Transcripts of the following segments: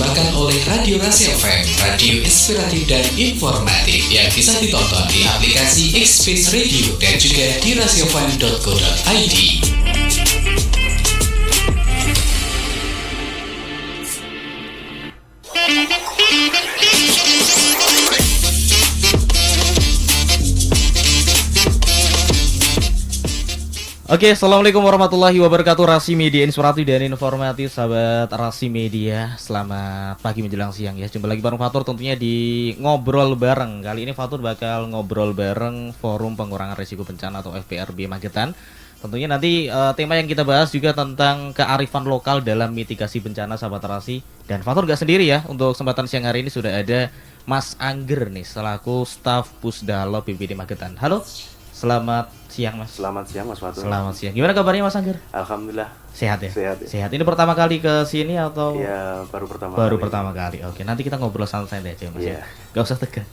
dipersembahkan oleh Radio Rasi FM, radio inspiratif dan informatif yang bisa ditonton di aplikasi X-Space Radio dan juga di rasiofan.co.id. Oke, assalamualaikum warahmatullahi wabarakatuh. Rasi Media inspiratif dan informatif, sahabat Rasi Media. Selamat pagi menjelang siang ya. Jumpa lagi bareng Fatur tentunya di Ngobrol Bareng. Kali ini Fatur bakal ngobrol bareng Forum Pengurangan Risiko Bencana atau FPRB Magetan. Tentunya nanti tema yang kita bahas juga tentang kearifan lokal dalam mitigasi bencana, sahabat Rasi. Dan Fatur gak sendiri ya. Untuk kesempatan siang hari ini sudah ada Mas Angger nih selaku staf Pusdalo BPBD Magetan. Halo. Selamat siang Mas. Selamat siang Mas Fatur. Selamat siang. Gimana kabarnya Mas Angger? Alhamdulillah. Sehat ya? Sehat ya. Sehat. Ini pertama kali ke sini atau? Iya, baru pertama kali. Oke, nanti kita ngobrol santai aja Mas ya. Iya. Gak usah tegang.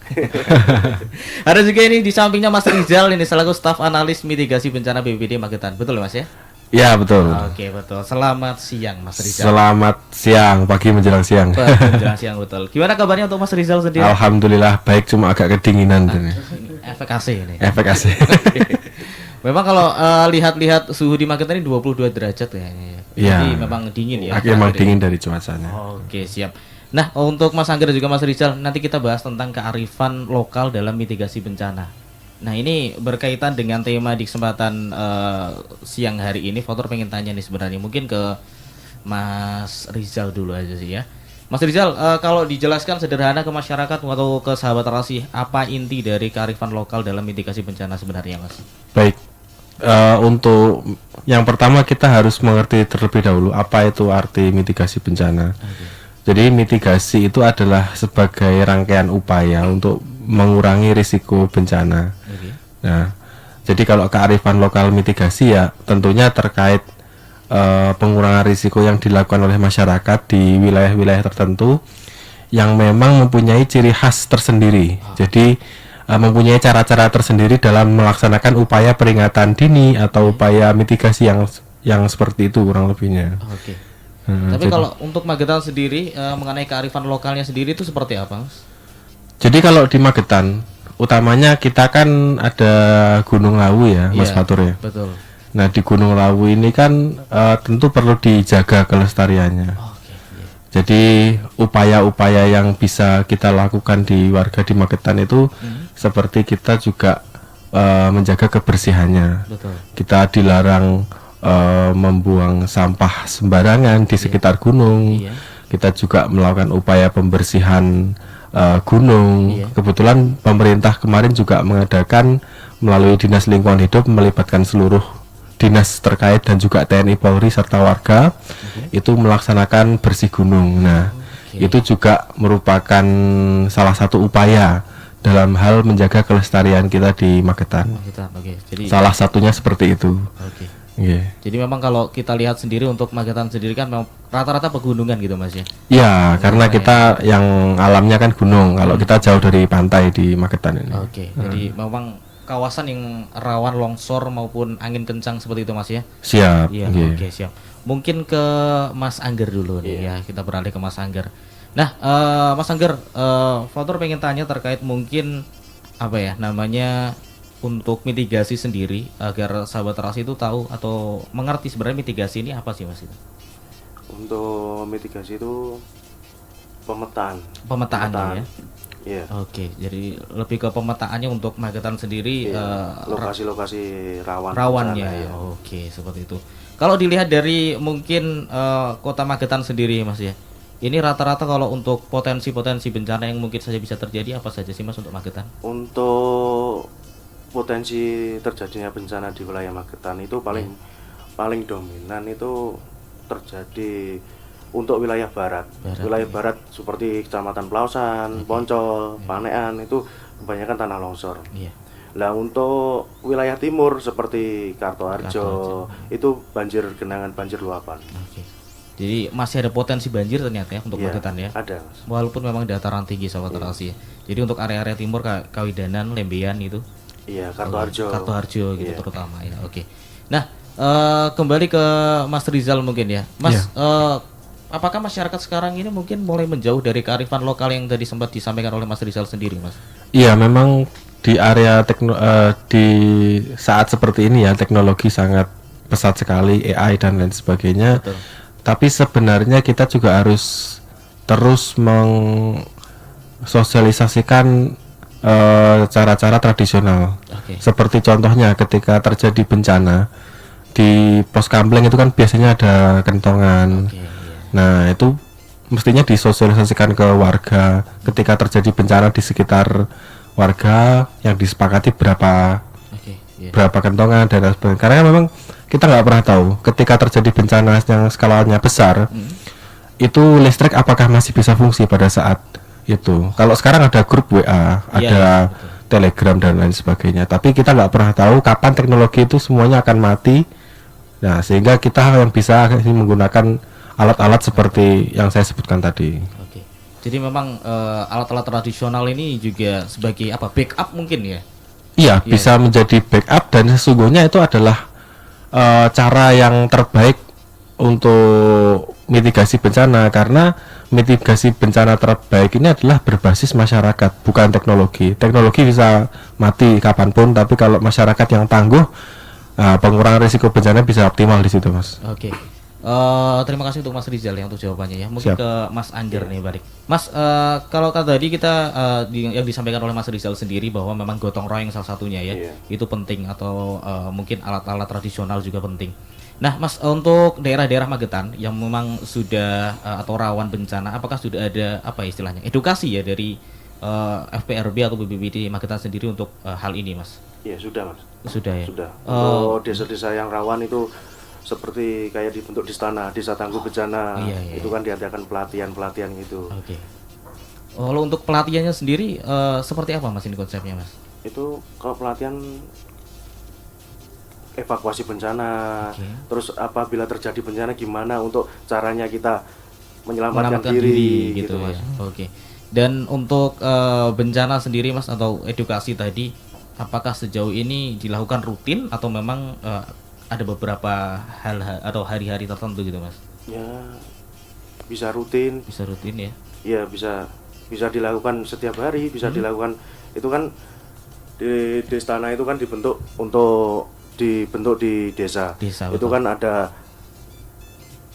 Ada juga ini di sampingnya Mas Rizal ini selaku staf analis mitigasi bencana BPBD Magetan. Betul Mas ya? Ya betul. Oke betul. Selamat siang Mas Rizal. Selamat siang, pagi menjelang siang. Pagi menjelang siang betul. Gimana kabarnya untuk Mas Rizal sendiri? Alhamdulillah baik, cuma agak kedinginan. Efek AC ini. Efek AC. Memang kalau lihat-lihat suhu di Magetan ini 22 derajat ya. Jadi memang dingin ya. Memang dingin dari cuacanya. Oke, siap. Nah, untuk Mas Angger dan juga Mas Rizal, nanti kita bahas tentang kearifan lokal dalam mitigasi bencana. Nah, ini berkaitan dengan tema di kesempatan siang hari ini. Fatur pengen tanya nih sebenarnya, mungkin ke Mas Rizal dulu aja sih ya. Mas Rizal, kalau dijelaskan sederhana ke masyarakat atau ke sahabat Rasi, apa inti dari kearifan lokal dalam mitigasi bencana sebenarnya, Mas? Baik, untuk yang pertama kita harus mengerti terlebih dahulu apa itu arti mitigasi bencana. Jadi mitigasi itu adalah sebagai rangkaian upaya untuk mengurangi risiko bencana. Nah, jadi kalau kearifan lokal mitigasi ya tentunya terkait pengurangan risiko yang dilakukan oleh masyarakat di wilayah-wilayah tertentu yang memang mempunyai ciri khas tersendiri. Jadi mempunyai cara-cara tersendiri dalam melaksanakan upaya peringatan dini atau upaya mitigasi yang seperti itu kurang lebihnya. Oke. Tapi kalau untuk Magetan sendiri mengenai kearifan lokalnya sendiri itu seperti apa, Mas? Jadi kalau di Magetan utamanya kita kan ada Gunung Lawu ya, Mas Fatur ya. Betul. Nah di Gunung Lawu ini kan tentu perlu dijaga kelestariannya. Jadi upaya-upaya yang bisa kita lakukan di warga di Magetan itu seperti kita juga menjaga kebersihannya. Betul. Kita dilarang membuang sampah sembarangan di sekitar gunung. Kita juga melakukan upaya pembersihan gunung. Kebetulan pemerintah kemarin juga mengadakan melalui Dinas Lingkungan Hidup melibatkan seluruh dinas terkait dan juga TNI Polri serta warga itu melaksanakan bersih gunung. Nah, itu juga merupakan salah satu upaya dalam hal menjaga kelestarian kita di Magetan. Jadi salah satunya seperti itu. Jadi memang kalau kita lihat sendiri untuk Magetan sendiri kan memang rata-rata pegunungan gitu Mas ya? Ya, karena kita yang alamnya kan gunung. Kalau kita jauh dari pantai di Magetan ini. Jadi memang kawasan yang rawan longsor maupun angin kencang seperti itu Mas ya? Siap. Oke, siap. Mungkin ke Mas Angger dulu nih ya, kita beralih ke Mas Angger. Nah, Mas Angger, Fatur pengen tanya terkait mungkin apa ya namanya untuk mitigasi sendiri agar sahabat Rasi itu tahu atau mengerti sebenarnya mitigasi ini apa sih Mas itu? Untuk mitigasi itu pemetaan ya. Iya. Oke, jadi lebih ke pemetaannya untuk Magetan sendiri, lokasi-lokasi rawannya. Ya. Oke, seperti itu. Kalau dilihat dari mungkin kota Magetan sendiri Mas ya, ini rata-rata kalau untuk potensi-potensi bencana yang mungkin saja bisa terjadi apa saja sih Mas untuk Magetan? Untuk potensi terjadinya bencana di wilayah Magetan itu paling dominan itu terjadi untuk wilayah barat. Wilayah barat seperti Kecamatan Pelausan, Poncol, Panean itu kebanyakan tanah longsor. Nah untuk wilayah timur seperti Kartoharjo itu banjir genangan, banjir luapan. Jadi masih ada potensi banjir ternyata ya untuk Magetan ya. Ada Mas. Walaupun memang dataran tinggi sahabat Rasi ya. Jadi untuk area-area timur Kawidanan, Lembeyan itu. Iya, Kartoharjo gitu terutama ya. Oke. Nah, kembali ke Mas Rizal mungkin ya. Mas, apakah masyarakat sekarang ini mungkin mulai menjauh dari kearifan lokal yang tadi sempat disampaikan oleh Mas Rizal sendiri, Mas? Iya, memang di area di saat seperti ini ya, teknologi sangat pesat sekali, AI dan lain sebagainya. Betul. Tapi sebenarnya kita juga harus terus sosialisasikan cara-cara tradisional. Seperti contohnya ketika terjadi bencana di pos kampleng itu kan biasanya ada kentongan. Nah, itu mestinya disosialisasikan ke warga ketika terjadi bencana di sekitar warga, yang disepakati berapa kentongan dan lain sebagainya. Karena memang kita nggak pernah tahu ketika terjadi bencana yang skalanya besar, itu listrik apakah masih bisa fungsi pada saat itu. Kalau sekarang ada grup WA, ada Telegram dan lain sebagainya, tapi kita nggak pernah tahu kapan teknologi itu semuanya akan mati. Nah, sehingga kita yang bisa menggunakan alat-alat seperti yang saya sebutkan tadi. Jadi memang alat-alat tradisional ini juga sebagai backup mungkin ya? Iya, bisa menjadi backup, dan sesungguhnya itu adalah cara yang terbaik untuk mitigasi bencana, karena mitigasi bencana terbaik ini adalah berbasis masyarakat, bukan teknologi. Teknologi bisa mati kapanpun, tapi kalau masyarakat yang tangguh, pengurangan risiko bencana bisa optimal di situ, Mas. Terima kasih untuk Mas Rizal ya untuk jawabannya ya. Mungkin Siap. ke Mas Angger nih balik. Mas, kalau tadi kita yang disampaikan oleh Mas Rizal sendiri bahwa memang gotong royong salah satunya ya, itu penting, atau mungkin alat-alat tradisional juga penting. Nah, Mas, untuk daerah-daerah Magetan yang memang sudah atau rawan bencana, apakah sudah ada istilahnya edukasi ya dari FPRB atau BPBD Magetan sendiri untuk hal ini, Mas? Iya, sudah, Mas. Sudah ya. Sudah. Untuk desa-desa yang rawan itu seperti kayak dibentuk di istana, desa tangguh bencana, itu kan diadakan pelatihan gitu. Kalau untuk pelatihannya sendiri seperti apa, Mas, ini konsepnya, Mas? Itu kalau pelatihan evakuasi bencana, terus apabila terjadi bencana gimana untuk caranya kita menyelamatkan diri gitu, Mas. Dan untuk bencana sendiri, Mas, atau edukasi tadi, apakah sejauh ini dilakukan rutin atau memang ada beberapa hal atau hari-hari tertentu gitu, Mas? Ya, bisa rutin. Bisa rutin ya? Iya, bisa dilakukan setiap hari, bisa dilakukan. Itu kan di istana itu kan dibentuk di desa. Itu kan ada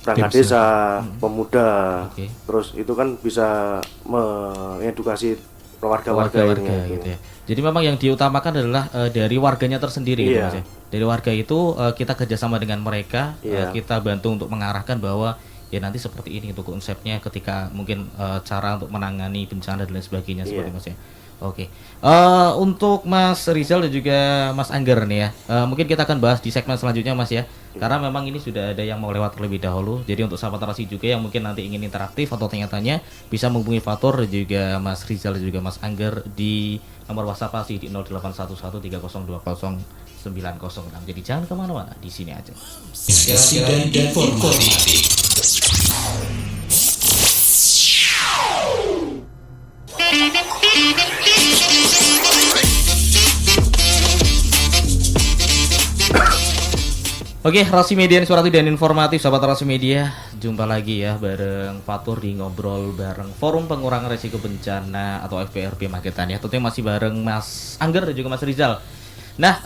perangkat desa, pemuda, terus itu kan bisa mengedukasi warga-warga gitu ya. Jadi memang yang diutamakan adalah dari warganya tersendiri gitu, Mas ya. Dari warga itu kita kerjasama dengan mereka, kita bantu untuk mengarahkan bahwa ya nanti seperti ini untuk konsepnya ketika mungkin cara untuk menangani bencana dan lain sebagainya seperti Mas ya. Untuk Mas Rizal dan juga Mas Angger nih ya, mungkin kita akan bahas di segmen selanjutnya, Mas ya. Karena memang ini sudah ada yang mau lewat terlebih dahulu. Jadi untuk sahabat Narasi juga yang mungkin nanti ingin interaktif atau tanya-tanya, bisa menghubungi Fatur dan juga Mas Rizal dan juga Mas Angger di nomor WhatsApp pasti di 0811302090. Jadi jangan kemana-mana, di sini aja. Inspirasi dan informatif. Oke, Rasi Media Inspiratif dan Informatif, sahabat Rasi Media, jumpa lagi ya bareng Fatur di ngobrol bareng Forum Pengurangan Risiko Bencana atau FPRB Magetan ya. Tentunya masih bareng Mas Angger dan juga Mas Rizal. Nah,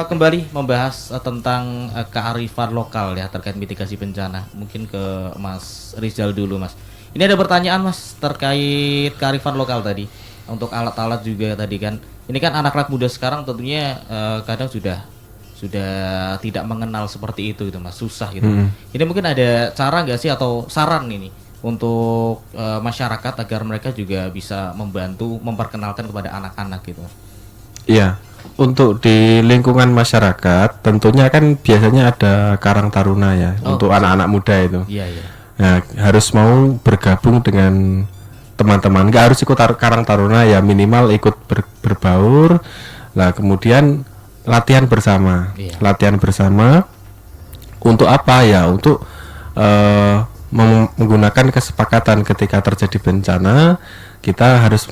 kembali membahas tentang kearifan lokal ya terkait mitigasi bencana. Mungkin ke Mas Rizal dulu, Mas. Ini ada pertanyaan, Mas, terkait kearifan lokal tadi. Untuk alat-alat juga tadi kan. Ini kan anak-anak muda sekarang tentunya kadang sudah tidak mengenal seperti itu gitu, Mas, susah gitu. Ini mungkin ada cara nggak sih atau saran ini untuk masyarakat agar mereka juga bisa membantu memperkenalkan kepada anak-anak gitu? Iya, untuk di lingkungan masyarakat tentunya kan biasanya ada Karang Taruna ya, untuk anak-anak muda itu. Iya. Nah, harus mau bergabung dengan teman-teman, nggak harus ikut Karang Taruna ya, minimal ikut berbaur. Nah, kemudian latihan bersama. Latihan bersama untuk apa ya? Untuk menggunakan kesepakatan ketika terjadi bencana, kita harus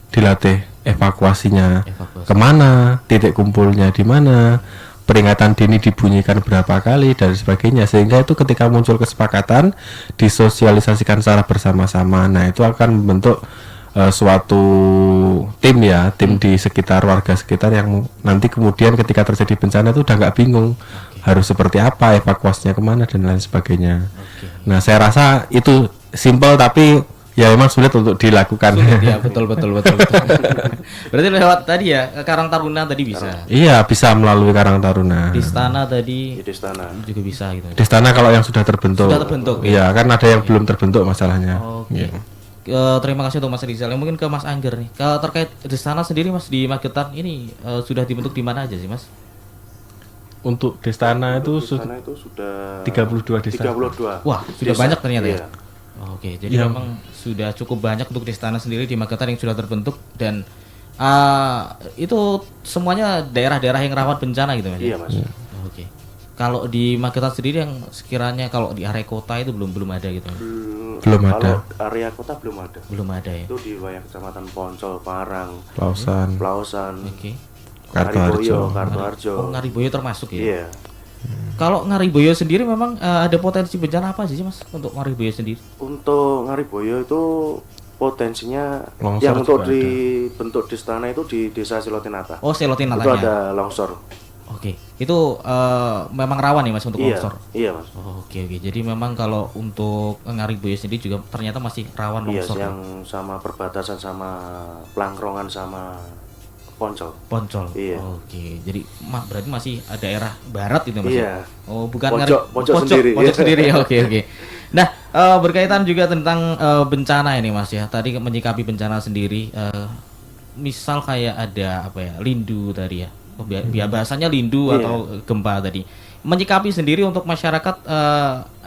dilatih evakuasinya kemana, titik kumpulnya di mana, peringatan dini dibunyikan berapa kali dan sebagainya, sehingga itu ketika muncul kesepakatan disosialisasikan secara bersama-sama. Nah itu akan membentuk suatu tim ya, tim di sekitar warga sekitar yang nanti kemudian ketika terjadi bencana itu udah nggak bingung harus seperti apa, evakuasinya kemana dan lain sebagainya. Nah saya rasa itu simple tapi ya memang sulit untuk dilakukan. Ya betul. Berarti lewat tadi ya Karang Taruna tadi bisa. Iya bisa melalui Karang Taruna. Di istana tadi Di istana. juga bisa gitu. Di istana kalau yang sudah terbentuk. Sudah terbentuk, Iya kan ada yang belum terbentuk masalahnya. Oke. Iya. Terima kasih untuk Mas Rizal. Yang mungkin ke Mas Angger nih. Terkait di sana sendiri Mas di Magetan ini sudah dibentuk di mana aja sih Mas? Untuk Destana itu Di sana itu sudah 32 desa. 32. Wah, sudah desa. banyak ternyata ya. Iya. Oke, jadi Yang- memang sudah cukup banyak untuk Destana sendiri di Magetan yang sudah terbentuk dan itu semuanya daerah-daerah yang rawan bencana gitu Mas. Iya, Mas. Oke. Kalau di Magetan sendiri yang sekiranya kalau di area kota itu belum ada gitu. Mas? Belum ada. Kalau area kota belum ada. Belum ada ya. Itu di wilayah Kecamatan Poncol, Parang, Lausan, Pelausan, Oke. Ngariboyo, Kartoharjo. Kartoharjo. Oh, Ngariboyo termasuk ya. Iya. Kalau Ngariboyo sendiri memang ada potensi bencana apa sih Mas untuk Ngariboyo sendiri? Untuk Ngariboyo itu potensinya Longsor yang untuk juga dibentuk di istana itu di Desa Silotinata. Oh, Selotin Itu Natanya. ada longsor. Oke. Itu memang rawan ya Mas untuk Iya, longsor. iya, Mas. Oke. Jadi memang kalau untuk Ngariboyo sendiri juga ternyata masih rawan Iya, longsor. yang sama perbatasan sama Pelangkrongan sama Poncol. Poncol. Iya. Oke. Jadi berarti masih ada daerah barat itu Mas. Iya. Oh, bukan Pojok sendiri. Pojok sendiri. Oke. Nah, berkaitan juga tentang bencana ini Mas ya. Tadi menyikapi bencana sendiri misal kayak ada apa ya? Lindu tadi ya. Bahasanya lindu Iya. atau gempa tadi. Menyikapi sendiri untuk masyarakat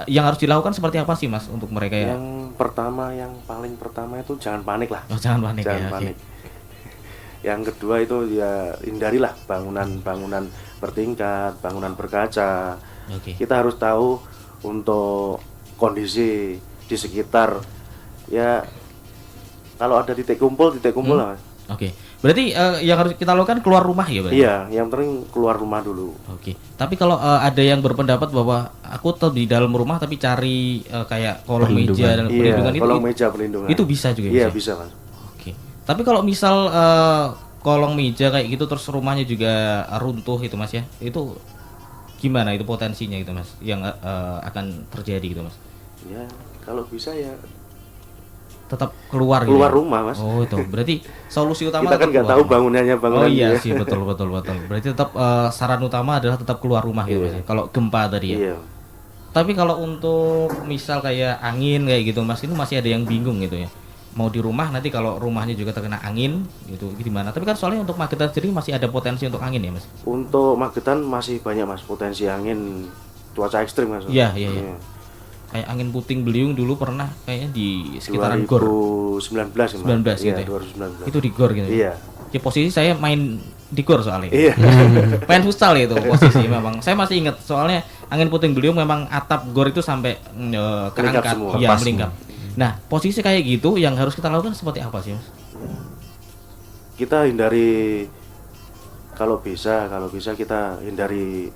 yang harus dilakukan seperti apa sih Mas untuk mereka ya? Yang paling pertama itu jangan panik lah. Oh, jangan panik Jangan ya. Oke. panik. Yang kedua itu ya hindarilah bangunan bertingkat, bangunan berkaca. Oke. Kita harus tahu untuk kondisi di sekitar ya, kalau ada titik kumpul lah Mas. Oke. Berarti yang harus kita lakukan keluar rumah ya, berarti? Iya, yang penting keluar rumah dulu. Oke. Tapi kalau ada yang berpendapat bahwa aku tetap di dalam rumah tapi cari kayak kolong meja dan Iya, perlindungan kolong meja perlindungan. itu bisa juga Iya, bisa? bisa Mas. Oke. Tapi kalau misal kolong meja kayak gitu terus rumahnya juga runtuh itu Mas ya. Itu gimana itu potensinya gitu Mas yang akan terjadi gitu Mas? Ya, kalau bisa ya Tetap keluar gitu. keluar ya? rumah Mas. Oh, itu. Berarti solusi utama Kita kan tetap nggak keluar tahu rumah. bangunannya bangunan Oh iya dia. sih, betul. Berarti tetap saran utama adalah tetap keluar rumah gitu Iya. Mas ya. Kalau gempa tadi ya. Iya. Tapi kalau untuk misal kayak angin kayak gitu Mas, itu masih ada yang bingung gitu ya. Mau di rumah nanti kalau rumahnya juga terkena angin gitu gimana? Tapi kan soalnya untuk Magetan sendiri masih ada potensi untuk angin ya Mas. Untuk Magetan masih banyak Mas potensi angin, cuaca ekstrim Mas. Iya. Kayak angin puting beliung dulu pernah kayaknya di sekitaran GOR 2019 ya, Mas. 19 gitu Iya, ya. 2019. Itu di GOR gitu. Iya. Ya posisi saya main di GOR soalnya. Iya. Main futsal itu posisi memang. Saya masih ingat soalnya angin puting beliung memang atap GOR itu sampai Melingkap keangkat, semua. ya Lepas melingkap. Nah, posisi kayak gitu yang harus kita lakukan seperti apa sih, Mas? Kita hindari, kalau bisa kita hindari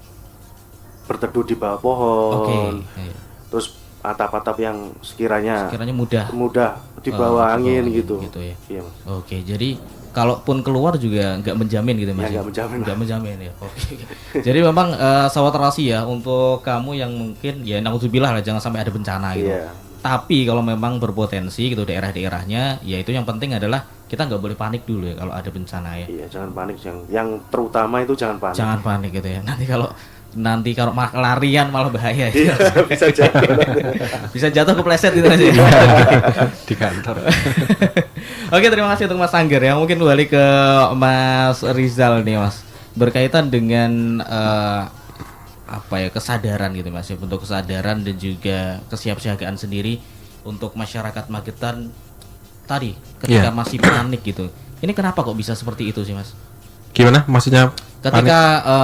berteduh di bawah pohon. Oke. Iya. Terus atap-atap yang sekiranya Kiranya mudah. mudah di bawah angin angin gitu. gitu ya. Iya, Mas. Oke, jadi kalaupun keluar juga nggak menjamin gitu Mas. Ya, nggak menjamin. Nggak menjamin ya. Oke. Jadi memang sahabat terasi ya untuk kamu yang mungkin ya naudzubillah lah jangan sampai ada bencana gitu. Iya. Tapi kalau memang berpotensi gitu daerah-daerahnya, ya itu yang penting adalah kita nggak boleh panik dulu ya kalau ada bencana ya. Iya, jangan panik, yang terutama itu jangan panik. Jangan panik gitu ya. Nanti kalau larian malah bahaya. Iya, bisa jatuh. Bisa jatuh kepleset gitu aja. di kantor. Oke, terima kasih untuk Mas Angger ya. Mungkin balik ke Mas Rizal nih, Mas. Berkaitan dengan kesadaran gitu Mas, ya, bentuk kesadaran dan juga kesiapsiagaan sendiri untuk masyarakat Magetan tadi ketika Iya. masih panik gitu. Ini kenapa kok bisa seperti itu sih Mas? Gimana maksudnya? Ketika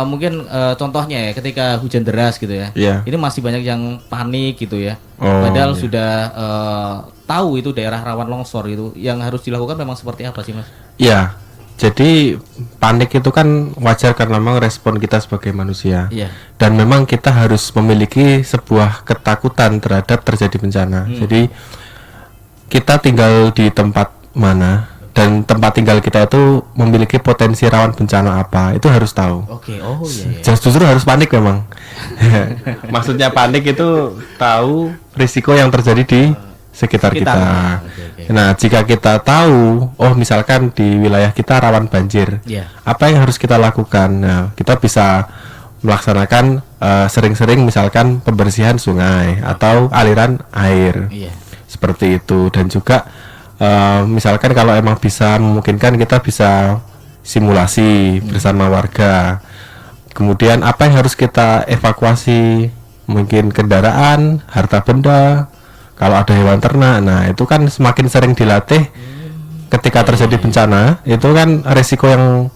mungkin contohnya ya ketika hujan deras gitu ya. Iya. Ini masih banyak yang panik gitu ya. Oh, Padahal iya. sudah tahu itu daerah rawan longsor itu. Yang harus dilakukan memang seperti apa sih Mas? Ya, Jadi panik itu kan wajar karena memang respon kita sebagai manusia. Iya. Dan memang kita harus memiliki sebuah ketakutan terhadap terjadi bencana. Jadi kita tinggal di tempat mana dan tempat tinggal kita itu memiliki potensi rawan bencana apa, itu harus tahu. Oke, oh iya. Justru harus panik memang. Maksudnya panik itu tahu risiko yang terjadi di sekitar kita. Oke. Nah, jika kita tahu, oh misalkan di wilayah kita rawan banjir, Iya. apa yang harus kita lakukan? Nah, kita bisa melaksanakan sering-sering misalkan pembersihan sungai atau aliran air. Iya. Seperti itu. Dan juga misalkan kalau emang bisa memungkinkan, kita bisa simulasi bersama warga. Kemudian apa yang harus kita evakuasi? Mungkin kendaraan, harta benda, kalau ada hewan ternak. Nah, itu kan semakin sering dilatih ketika terjadi bencana, itu kan resiko yang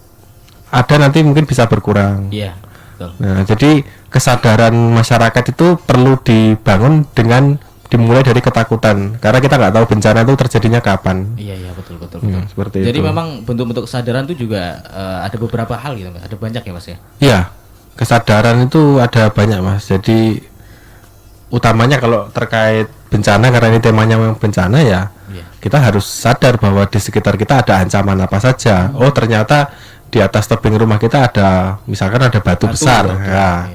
ada nanti mungkin bisa berkurang. Iya, betul. Nah, jadi kesadaran masyarakat itu perlu dibangun dengan dimulai dari ketakutan, karena kita nggak tahu bencana itu terjadinya kapan. Iya, betul. Seperti Jadi itu. memang bentuk-bentuk kesadaran itu juga ada beberapa hal gitu, Mas. Ada banyak ya, Mas ya. Iya, kesadaran itu ada banyak, Mas. Jadi utamanya kalau terkait bencana, karena ini temanya memang bencana ya, kita harus sadar bahwa di sekitar kita ada ancaman apa saja. Oh, ternyata di atas tebing rumah kita ada, misalkan ada batu besar. Ya.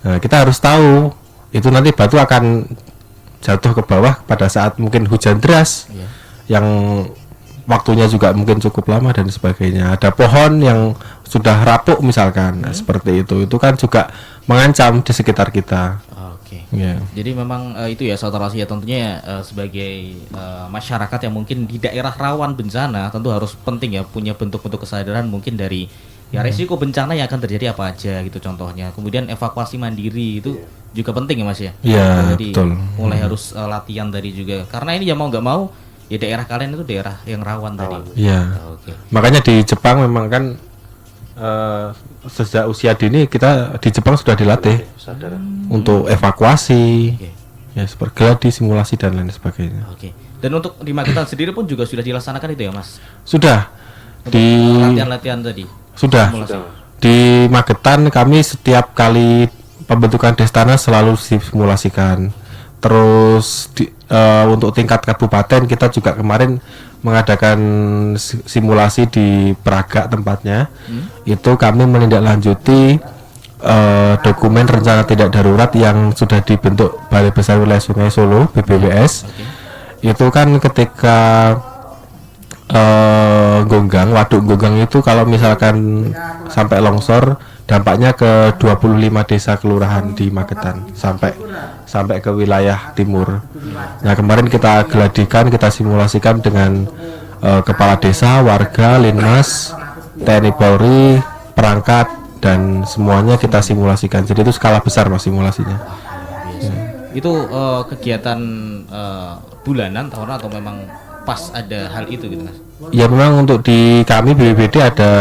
Nah, kita harus tahu itu nanti batu akan jatuh ke bawah pada saat mungkin hujan deras yang waktunya juga mungkin cukup lama dan sebagainya. Ada pohon yang sudah rapuh misalkan. Nah, seperti itu kan juga mengancam di sekitar kita. Oke. Ya. Jadi memang itu ya Saudara Rasi ya, tentunya sebagai masyarakat yang mungkin di daerah rawan bencana tentu harus penting ya punya bentuk-bentuk kesadaran mungkin dari ya resiko bencana yang akan terjadi apa aja gitu contohnya. Kemudian evakuasi mandiri itu juga penting ya Mas ya. Iya, Jadi betul. mulai harus latihan tadi juga. Karena ini ya mau nggak mau ya daerah kalian itu daerah yang rawan tadi. Iya. Oke. Makanya di Jepang memang kan sejak usia dini kita di Jepang sudah dilatih Sadar. untuk evakuasi, Oke. ya seperti gladi, simulasi dan lain sebagainya. Oke. Dan untuk di Magetan sendiri pun juga sudah dilaksanakan itu ya Mas. Sudah Untuk di latihan-latihan tadi. sudah Simulasi. di Magetan kami setiap kali pembentukan Destana selalu simulasikan. Terus untuk tingkat kabupaten kita juga kemarin mengadakan simulasi di Praga tempatnya. Itu kami menindaklanjuti dokumen rencana tidak darurat yang sudah dibentuk Balai Besar Wilayah Sungai Solo (BBWS). Itu kan ketika waduk Gonggang itu kalau misalkan sampai longsor dampaknya ke 25 desa kelurahan di Magetan sampai ke wilayah timur. Nah, kemarin kita geladikan, kita simulasikan dengan kepala desa, warga, linmas, TNI Polri, perangkat dan semuanya kita simulasikan. Jadi itu skala besar Mas simulasinya. Itu kegiatan bulanan, tahunan atau memang pas ada hal itu gitu Mas? Ya memang untuk di kami BPBD ada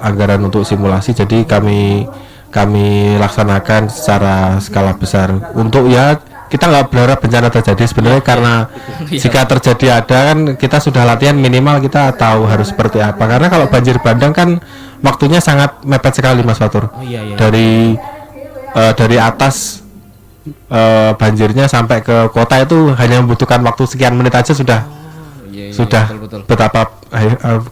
anggaran untuk simulasi, jadi kami laksanakan secara skala besar untuk ya kita nggak berharap bencana terjadi sebenarnya karena jika terjadi ada kan kita sudah latihan minimal kita tahu harus seperti apa, karena kalau banjir bandang kan waktunya sangat mepet sekali Mas Fatur. Dari atas banjirnya sampai ke kota itu hanya membutuhkan waktu sekian menit aja sudah betul. betapa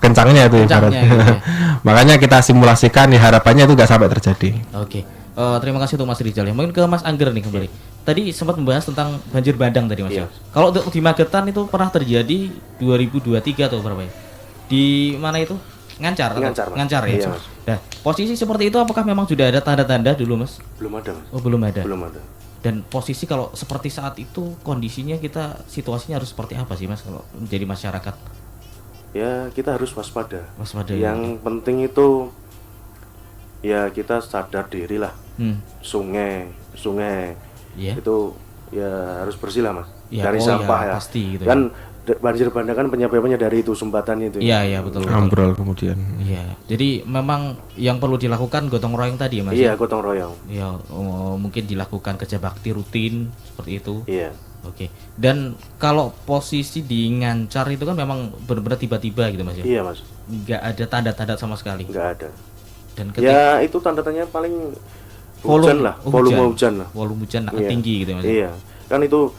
kencangnya itu ibaratnya. Gitu, ya. Makanya kita simulasikan ya, harapannya itu nggak sampai terjadi. Oke. Terima kasih untuk Mas Rizal ya. Mungkin ke Mas Angger nih kembali. Tadi sempat membahas tentang banjir bandang tadi Mas ya. Kalau untuk di Magetan itu pernah terjadi 2023 atau berapa ya? Di mana itu? Ngancar Ngancar, Mas. Ngancar ya. Iya, Mas. Nah, posisi seperti itu apakah memang sudah ada tanda-tanda dulu Mas? Belum ada, Mas. Oh, belum ada. Belum ada. Dan posisi kalau seperti saat itu kondisinya kita situasinya harus seperti apa sih Mas kalau menjadi masyarakat? Ya, kita harus waspada. Waspada. Yang penting itu ya kita sadar diri lah. Sungai Iya. itu ya harus bersih lah Mas. Ya, dari oh sampah ya, ya. pasti gitu kan banjir bandang kan penyebabnya dari itu sumbatan itu. Iya, betul. Ambrol kemudian. Iya. Jadi memang yang perlu dilakukan gotong royong tadi ya Mas. Iya, gotong royong. Ya, mungkin dilakukan kerja bakti rutin seperti itu. Iya. Oke. Dan kalau posisi di ngancar itu kan memang benar-benar tiba-tiba gitu Mas ya. Iya Mas, Nggak ada tanda-tanda sama sekali. nggak ada. Dan ketika Ya itu tanda-tandanya paling hujan lah, volume hujan lah. Volume hujan Iya. tinggi gitu ya, Mas. Iya, kan itu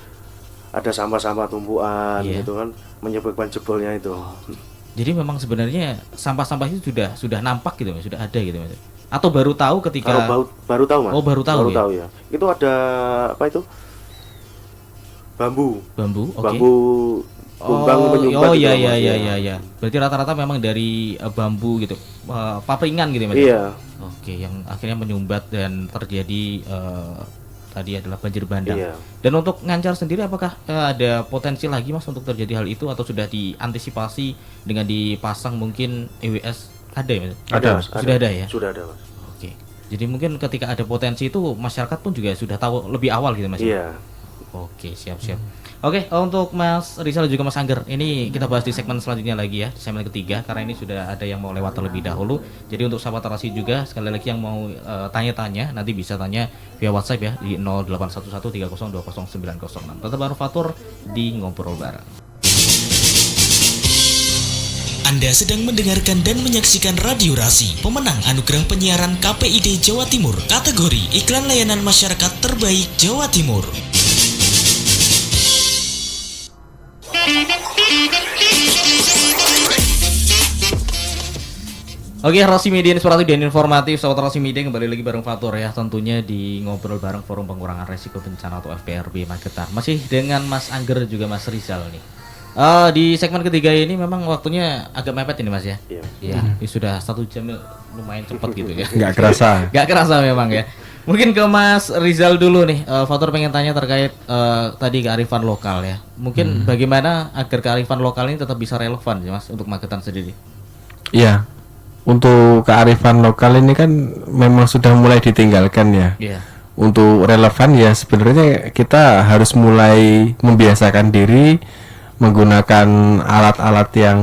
ada sampah-sampah tumpuan Iya. gitu kan, menyebabkan jebolnya itu. Jadi memang sebenarnya sampah-sampah itu sudah nampak gitu Mas, sudah ada gitu Mas. Atau baru tahu ketika Kalau baru tahu Mas. Oh, baru tahu ya? tahu ya. Itu ada apa itu? Bambu. bambu, oke. Bambu tumbang menyumbat itu, iya Mas, iya ya. iya iya. Berarti rata-rata memang dari bambu gitu. Papringan gitu ya, Mas. Iya. Oke, yang akhirnya menyumbat dan terjadi tadi adalah banjir bandang. Iya. Dan untuk ngancar sendiri apakah ada potensi lagi Mas untuk terjadi hal itu atau sudah diantisipasi dengan dipasang mungkin EWS ada ya Mas? Ada. Mas, Sudah ada ya? Sudah ada Mas. Oke. Jadi mungkin ketika ada potensi itu masyarakat pun juga sudah tahu lebih awal gitu Mas. Iya. Oke, siap-siap. Oke, untuk Mas Rizal dan juga Mas Angger, ini kita bahas di segmen selanjutnya lagi ya, di segmen ketiga, karena ini sudah ada yang mau lewat terlebih dahulu. Jadi untuk sahabat Terasi juga, sekali lagi yang mau tanya-tanya, nanti bisa tanya via WhatsApp ya, di 081130200906. Tetap Manufatur di Ngobrol Bareng. Anda sedang mendengarkan dan menyaksikan Radio Rasi, pemenang anugerah penyiaran KPID Jawa Timur, kategori Iklan Layanan Masyarakat Terbaik Jawa Timur. Oke, Rasi Media Inspiratif dan Informatif, sahabat Rasi Media kembali lagi bareng Fatur ya, tentunya di Ngobrol Bareng Forum Pengurangan Resiko Bencana atau FPRB Magetan. Masih dengan Mas Angger juga Mas Rizal nih. Di segmen ketiga ini memang waktunya agak mepet ini Mas ya. Iya. Iya, ini sudah 1 jam, lumayan cepat gitu ya. Nggak kerasa. Gak kerasa memang ya. Mungkin ke Mas Rizal dulu nih. Fatur pengen tanya terkait tadi kearifan lokal ya. Mungkin bagaimana agar kearifan lokal ini tetap bisa relevan ya Mas untuk Magetan sendiri? Iya. Untuk kearifan lokal ini kan memang sudah mulai ditinggalkan ya. Iya. Untuk relevan ya sebenarnya kita harus mulai membiasakan diri menggunakan alat-alat yang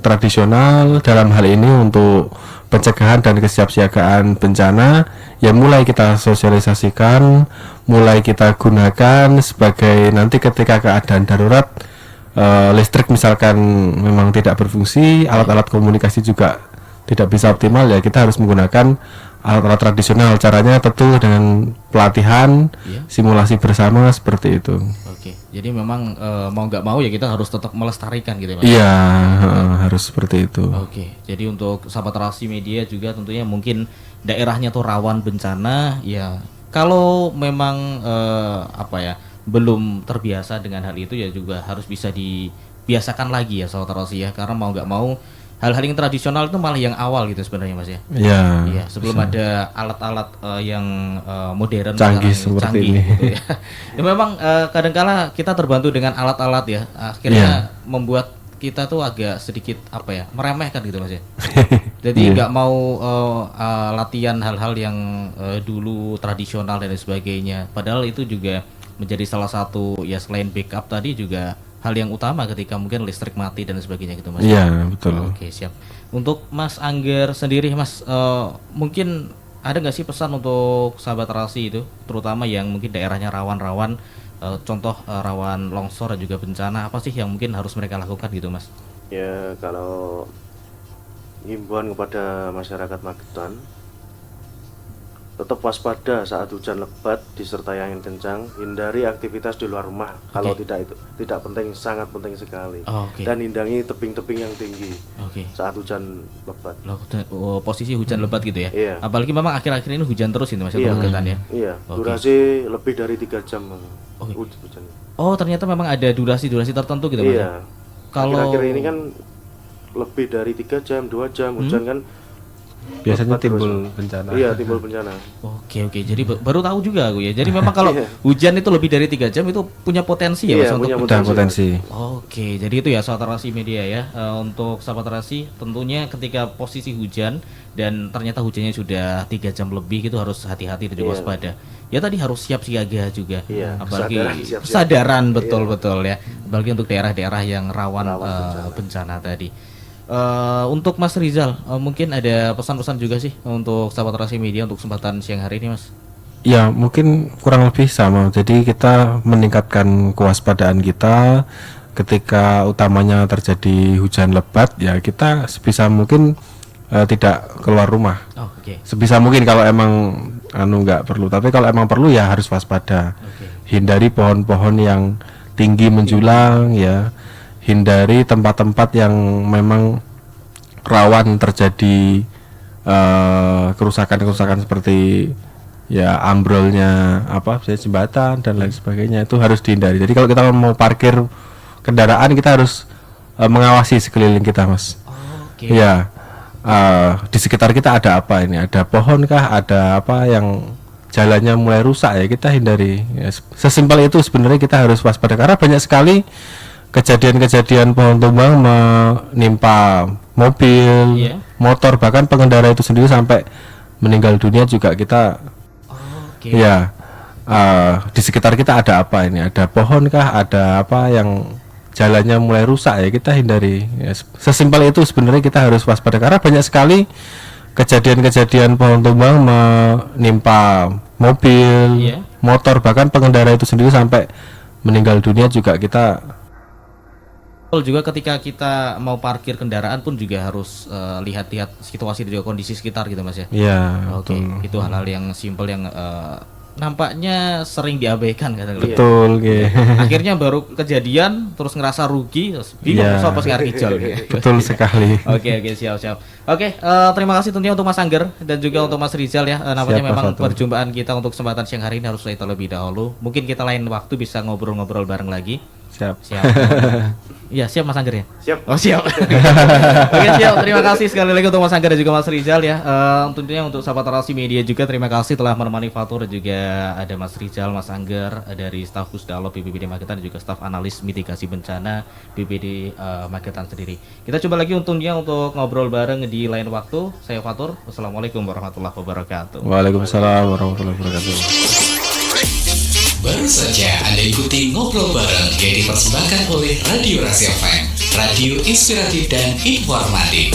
tradisional dalam hal ini untuk pencegahan dan kesiapsiagaan bencana ya mulai kita sosialisasikan, mulai kita gunakan sebagai nanti ketika keadaan darurat listrik misalkan memang tidak berfungsi, alat-alat komunikasi juga tidak bisa optimal ya kita harus menggunakan alat-alat tradisional. Caranya tentu dengan pelatihan, simulasi bersama seperti itu. Oke. Jadi memang mau nggak mau ya kita harus tetap melestarikan gitu ya Mas. Iya, harus seperti itu. Oke. Jadi untuk sahabat Rasi Media juga tentunya mungkin daerahnya tuh rawan bencana ya. Kalau memang belum terbiasa dengan hal itu ya juga harus bisa dibiasakan lagi ya sahabat Rasi ya. Karena mau nggak mau hal-hal yang tradisional itu malah yang awal gitu sebenarnya Mas ya. Iya. Iya, sebelum ada alat-alat yang modern Canggih sekarang, seperti ini. gitu ya. Ya memang kadangkala kita terbantu dengan alat-alat ya. Akhirnya membuat kita tuh agak sedikit meremehkan gitu Mas ya. Jadi nggak mau latihan hal-hal yang dulu tradisional dan sebagainya. Padahal itu juga menjadi salah satu ya selain backup tadi juga hal yang utama ketika mungkin listrik mati dan sebagainya gitu Mas. Iya, betul. Oke, siap. Untuk Mas Angger sendiri Mas, mungkin ada nggak sih pesan untuk sahabat Rasi itu, terutama yang mungkin daerahnya rawan-rawan, contoh rawan longsor dan juga bencana, apa sih yang mungkin harus mereka lakukan gitu Mas? Ya kalau himbauan kepada masyarakat Magetan, tetap waspada saat hujan lebat disertai angin kencang, hindari aktivitas di luar rumah. Kalau tidak itu tidak penting, sangat penting sekali. Oke. Dan hindari tebing-tebing yang tinggi Oke. saat hujan lebat. Posisi hujan lebat gitu ya? Iya. Apalagi memang akhir-akhir ini hujan terus ini Mas, Iya. Magetan ya? Iya, Oke. durasi lebih dari 3 jam Oke. hujan. Oh, ternyata memang ada durasi-durasi tertentu gitu Mas? Iya. Kalau Akhir-akhir ini kan lebih dari 3 jam, 2 jam hujan kan. Biasanya lebat terus. timbul bencana. Iya, timbul bencana. Oke, jadi baru tahu juga aku ya. Jadi memang kalau Iya. hujan itu lebih dari 3 jam itu punya potensi ya Mas Iya, untuk punya Udah potensi. Oke, jadi itu ya sahabat Rasi Media ya. Untuk sahabat Rasi, tentunya ketika posisi hujan dan ternyata hujannya sudah 3 jam lebih itu harus hati-hati dan juga Iya. waspada. Ya tadi harus siap siaga juga. Iya, Apalagi kesadaran, siap-siap. kesadaran betul-betul ya. Apalagi untuk daerah-daerah yang rawan, Rawan bencana tadi. Untuk Mas Rizal, mungkin ada pesan-pesan juga sih untuk sahabat Rasi Media untuk kesempatan siang hari ini Mas. Ya mungkin kurang lebih sama. Jadi kita meningkatkan kewaspadaan kita ketika utamanya terjadi hujan lebat, ya kita sebisa mungkin tidak keluar rumah. Oh, oke. Sebisa mungkin kalau emang nggak perlu. Tapi kalau emang perlu ya harus waspada. Hindari pohon-pohon yang tinggi menjulang, ya. Hindari tempat-tempat yang memang rawan terjadi kerusakan-kerusakan seperti ya ambrolnya jembatan dan lain sebagainya, itu harus dihindari. Jadi kalau kita mau parkir kendaraan, kita harus mengawasi sekeliling kita, Mas. Oke. Ya, di sekitar kita ada apa ini? Ada pohon kah? Ada apa yang jalannya mulai rusak, ya kita hindari. Ya, sesimpel itu sebenarnya kita harus waspada karena banyak sekali kejadian-kejadian pohon tumbang menimpa mobil, motor, bahkan pengendara itu sendiri sampai meninggal dunia juga kita. Ya, di sekitar kita ada apa ini? Ada pohon kah? Ada apa yang jalannya mulai rusak, ya kita hindari. Ya, sesimpel itu sebenarnya kita harus waspada karena banyak sekali kejadian-kejadian pohon tumbang menimpa mobil, motor, bahkan pengendara itu sendiri sampai meninggal dunia juga kita. Juga ketika kita mau parkir kendaraan pun juga harus lihat-lihat situasi dan juga kondisi sekitar gitu, Mas ya. Iya. Oke, itu hal-hal yang simpel yang nampaknya sering diabaikan kadang. Betul, Akhirnya baru kejadian terus ngerasa rugi, terus bingung sopo sing arep hijau. Betul sekali. Oke, siap. Oke, terima kasih tentunya untuk Mas Angger dan juga untuk Mas Rizal ya. Nampaknya memang perjumpaan kita untuk kesempatan siang hari ini harus selesai terlebih dahulu. Mungkin kita lain waktu bisa ngobrol-ngobrol bareng lagi. Siap. Iya, siap Mas Angger ya? Siap. Oh, siap. Oke, siap. Terima kasih sekali lagi untuk Mas Angger dan juga Mas Rizal ya. Tentunya untuk sahabat Rasi Media juga terima kasih telah menemani Fatur, dan juga ada Mas Rizal, Mas Angger dari staf Pusdalo BPBD Magetan dan juga staf analis mitigasi bencana BPBD Magetan sendiri. Kita coba lagi untungnya untuk ngobrol bareng di lain waktu. Saya Fatur. Wassalamualaikum warahmatullahi wabarakatuh. Waalaikumsalam warahmatullahi wabarakatuh. Baru saja Anda ikuti ngobrol bareng yang dipersembahkan oleh Radio Rasi FM, radio inspiratif dan informatif.